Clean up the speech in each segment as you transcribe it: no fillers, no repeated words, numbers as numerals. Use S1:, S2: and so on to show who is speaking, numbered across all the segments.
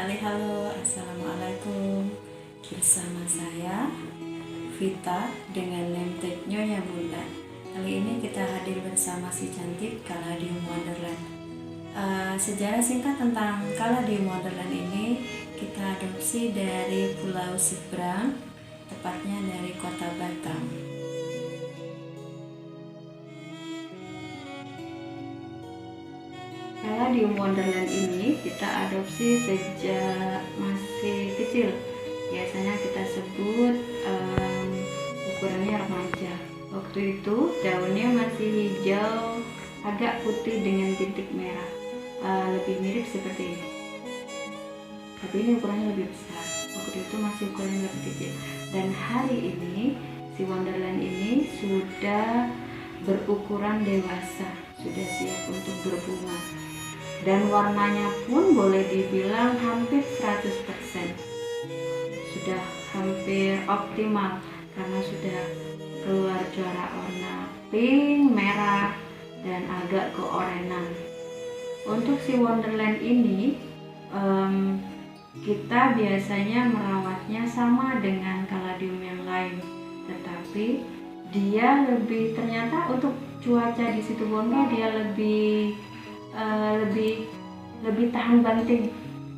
S1: Halo, assalamualaikum. Bersama saya Vita dengan name tag Nyonya Bunda. Kali ini kita hadir bersama si cantik Caladium Wonderland. Sejarah singkat tentang Caladium Wonderland ini kita adopsi dari Pulau Seberang, tepatnya dari Kota Batam. Caladium Wonderland ini kita adopsi sejak masih kecil. Biasanya kita sebut ukurannya remaja. Waktu itu daunnya masih hijau, agak putih dengan bintik merah, lebih mirip seperti ini. Tapi ini ukurannya lebih besar. Waktu itu masih ukurannya lebih kecil. Dan hari ini si Wonderland ini sudah berukuran dewasa, sudah siap untuk berbunga. Dan warnanya pun boleh dibilang hampir 100%. Sudah hampir optimal karena sudah keluar corak warna pink, merah, dan agak keorenan. Untuk si Wonderland ini kita biasanya merawatnya sama dengan Caladium yang lain, tetapi dia ternyata untuk cuaca di Situbondo dia lebih tahan banting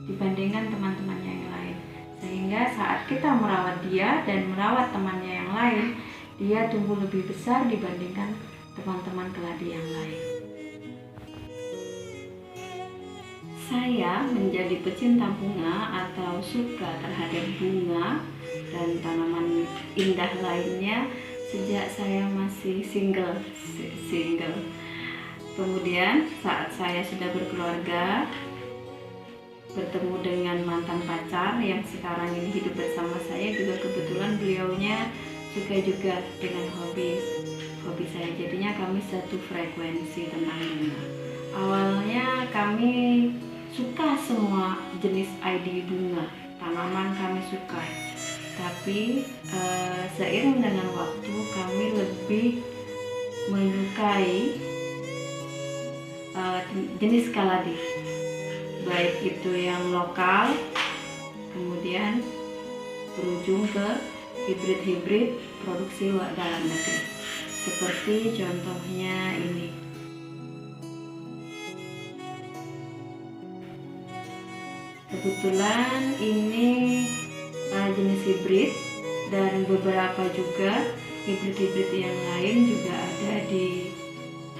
S1: dibandingkan teman-temannya yang lain, sehingga saat kita merawat dia dan merawat temannya yang lain, dia tumbuh lebih besar dibandingkan teman-teman keladi yang lain. Saya menjadi pecinta bunga atau suka terhadap bunga dan tanaman indah lainnya sejak saya masih single. Kemudian saat saya sudah berkeluarga, bertemu dengan mantan pacar yang sekarang ini hidup bersama saya, juga kebetulan beliaunya suka juga dengan hobi saya, jadinya kami satu frekuensi tentang bunga. Awalnya kami suka semua jenis ID bunga, tanaman kami suka, tapi seiring dengan waktu kami lebih menyukai jenis kaladi, baik itu yang lokal, kemudian berujung ke hibrid produksi dalam negeri, seperti contohnya ini. Kebetulan ini jenis hibrid, dan beberapa juga hibrid yang lain juga ada di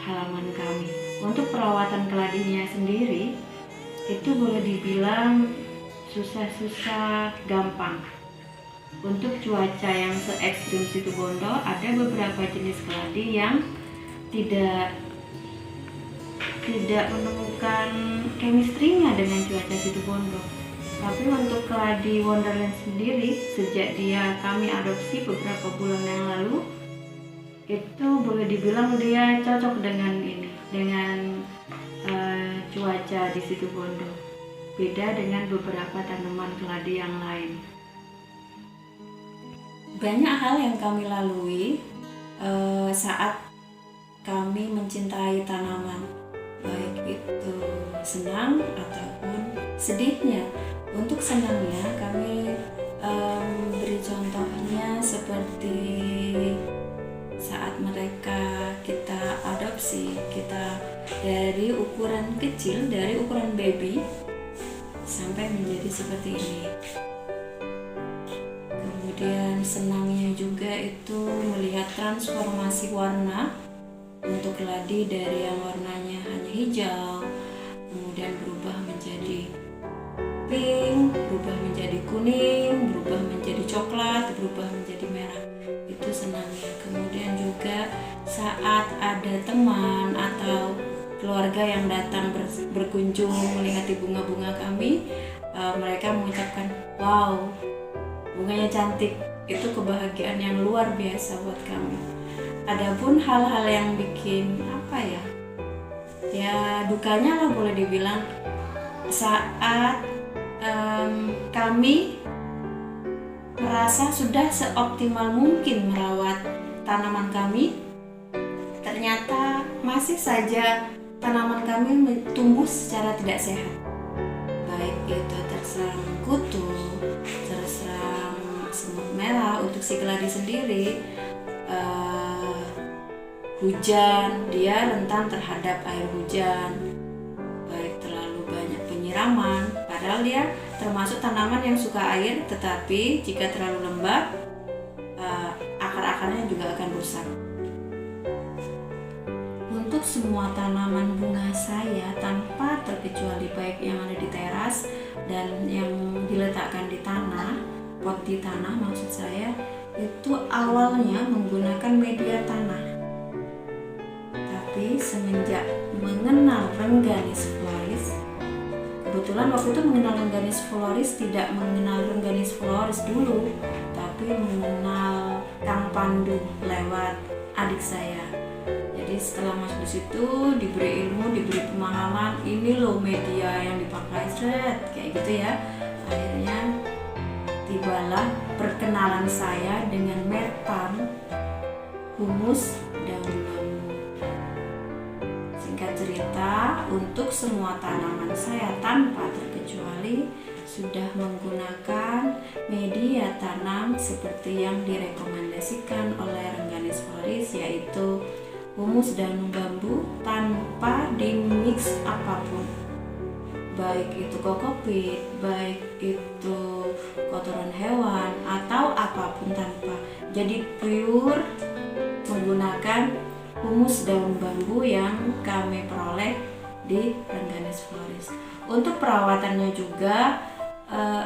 S1: halaman kami. Untuk perawatan keladinya sendiri itu boleh dibilang susah gampang. Untuk cuaca yang se-ekstrim Situbondo, ada beberapa jenis keladi yang tidak menemukan chemistry-nya dengan cuaca Situbondo. Tapi untuk keladi Wonderland sendiri, sejak kami adopsi beberapa bulan yang lalu, itu boleh dibilang dia cocok dengan cuaca di Situbondo. Beda dengan beberapa tanaman keladi yang lain. Banyak hal yang kami lalui saat kami mencintai tanaman, baik itu senang ataupun sedihnya. Untuk senangnya kami beri contohnya seperti saat mereka kita adopsi, kita dari ukuran kecil, dari ukuran baby sampai menjadi seperti ini. Kemudian senangnya juga itu melihat transformasi warna untuk keladi dari yang warnanya hanya hijau, kemudian berubah menjadi pink, berubah menjadi kuning, berubah menjadi coklat, berubah menjadi merah. Itu senangnya. Kemudian juga saat ada teman atau keluarga yang datang berkunjung melihat bunga-bunga kami, mereka mengucapkan, wow, bunganya cantik. Itu kebahagiaan yang luar biasa buat kami. Adapun hal-hal yang bikin dukanya lah boleh dibilang, saat kami merasa sudah seoptimal mungkin merawat tanaman kami, ternyata masih saja tanaman kami tumbuh secara tidak sehat, baik itu terserang kutu, terserang semut merah. Untuk si keladi sendiri hujan, dia rentan terhadap air hujan, baik terlalu banyak penyiraman, padahal dia termasuk tanaman yang suka air, tetapi jika terlalu lembab akar-akarnya juga akan rusak. Untuk semua tanaman bunga saya tanpa terkecuali, baik yang ada di teras dan yang diletakkan di tanah, pot di tanah maksud saya, itu awalnya menggunakan media tanah. Tapi semenjak mengenal Rengganis floris, kebetulan waktu itu mengenal Rengganis floris, tidak mengenal Rengganis floris dulu, tapi mengenal Kang Pandu lewat adik saya. Jadi setelah masuk di situ, diberi ilmu, diberi pemahaman, ini loh media yang dipakai, kayak gitu ya. Akhirnya tibalah perkenalan saya dengan metan, humus, daun bambu. Singkat cerita, untuk semua tanaman saya tanpa terkecuali sudah menggunakan media tanam seperti yang direkomendasikan oleh Rengganis floris, yaitu humus daun bambu tanpa dimix apapun, baik itu kokopit, baik itu kotoran hewan atau apapun, tanpa. Jadi pure menggunakan humus daun bambu yang kami peroleh di Rengganis floris. Untuk perawatannya juga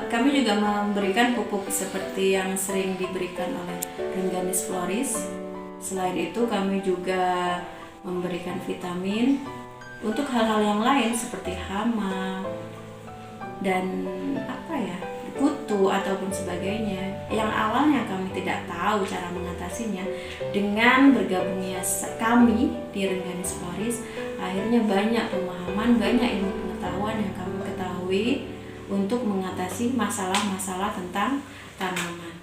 S1: kami juga memberikan pupuk seperti yang sering diberikan oleh Rengganis floris. Selain itu kami juga memberikan vitamin untuk hal-hal yang lain seperti hama dan kutu ataupun sebagainya yang awalnya kami tidak tahu cara mengatasinya. Dengan bergabungnya kami di Rengganis floris, akhirnya banyak pemahaman, banyak ilmu pengetahuan yang kami ketahui untuk mengatasi masalah-masalah tentang tanaman.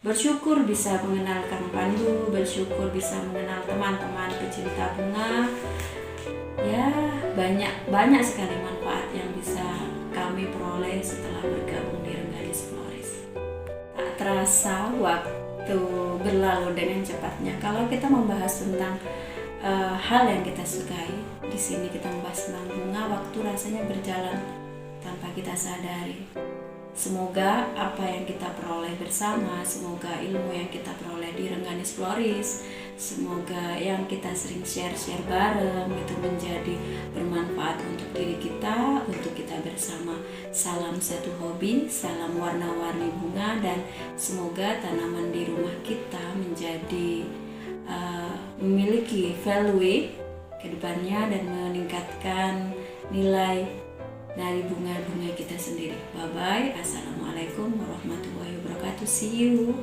S1: Bersyukur bisa mengenal Kang Pandu, bersyukur bisa mengenal teman-teman pecinta bunga. Ya, banyak sekali manfaat yang bisa kami peroleh setelah bergabung di Rengganis floris. Tak terasa waktu berlalu dengan cepatnya. Kalau kita membahas tentang hal yang kita sukai, di sini kita membahas tentang bunga, waktu rasanya berjalan tanpa kita sadari. Semoga apa yang kita peroleh bersama, semoga ilmu yang kita peroleh di Rengganis floris, semoga yang kita sering share bareng itu menjadi bermanfaat untuk diri kita, untuk kita bersama. Salam satu hobi, salam warna-warni bunga, dan semoga tanaman di rumah kita menjadi memiliki value ke depannya dan meningkatkan nilai dari bunga-bunga kita sendiri. Bye-bye. Assalamualaikum warahmatullahi wabarakatuh. See you.